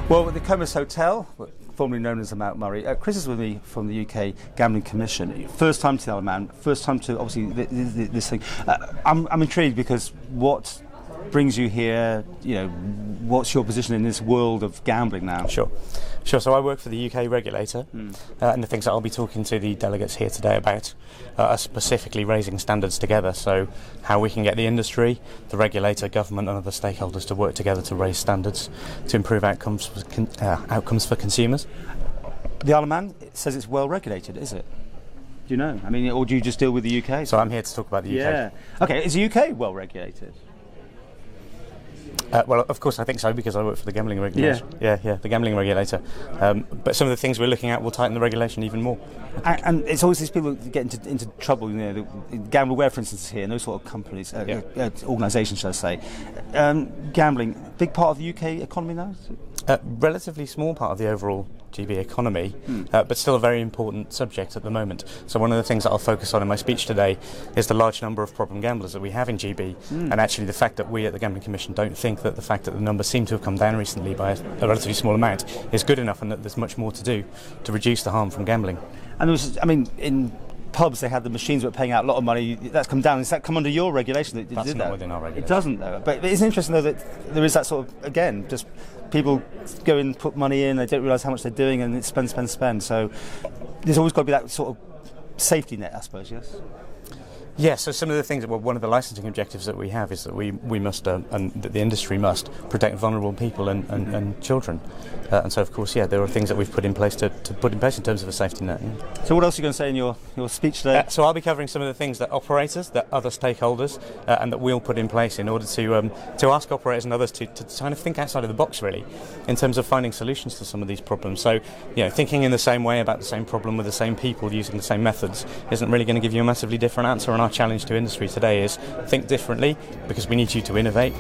Well, the Comus Hotel, formerly known as the Mount Murray. Chris is with me from the UK Gambling Commission. First time to the Isle of Man, first time to obviously this thing. I'm intrigued because what brings you here? You know, what's your position in this world of gambling now? Sure. So I work for the UK regulator, and the things that I'll be talking to the delegates here today about are specifically raising standards together. So how we can get the industry, the regulator, government, and other stakeholders to work together to raise standards to improve outcomes for consumers. The Isle of Man says it's well regulated, is it? Do you know? I mean, or do you just deal with the UK? So I'm here to talk about the UK. Yeah. Okay. Is the UK well regulated? Well, of course I think so, because I work for the gambling regulator. Yeah, the gambling regulator. But some of the things we're looking at will tighten the regulation even more. And it's always these people that get into trouble. You know, Gambleware, for instance, is here, and those sort of companies, organisations, shall I say. Gambling, big part of the UK economy now? Relatively small part of the overall GB economy, but still a very important subject at the moment. So one of the things that I'll focus on in my speech today is the large number of problem gamblers that we have in GB, and actually the fact that we at the Gambling Commission don't think that the fact that the numbers seem to have come down recently by a relatively small amount is good enough, and that there's much more to do to reduce the harm from gambling. And there was, I mean, in pubs they had the machines that were paying out a lot of money. That's come down. Does that come under your regulation? That's not within our regulation. It doesn't, though. But it's interesting, though, that there is that sort of, again, just people go and put money in, they don't realise how much they're doing, and it's spend. So there's always got to be that sort of safety net, I suppose, yes? Yeah, so some of the things, well, one of the licensing objectives that we have is that we must, and that the industry must, protect vulnerable people and children. And so, of course, there are things that we've put in place to put in place in terms of a safety net. Yeah. So what else are you going to say in your speech today? So I'll be covering some of the things that operators, that other stakeholders, and that we'll put in place in order to ask operators and others to kind of think outside of the box, really, in terms of finding solutions to some of these problems. So, thinking in the same way about the same problem with the same people using the same methods isn't really going to give you a massively different answer. And our challenge to industry today is think differently, because we need you to innovate.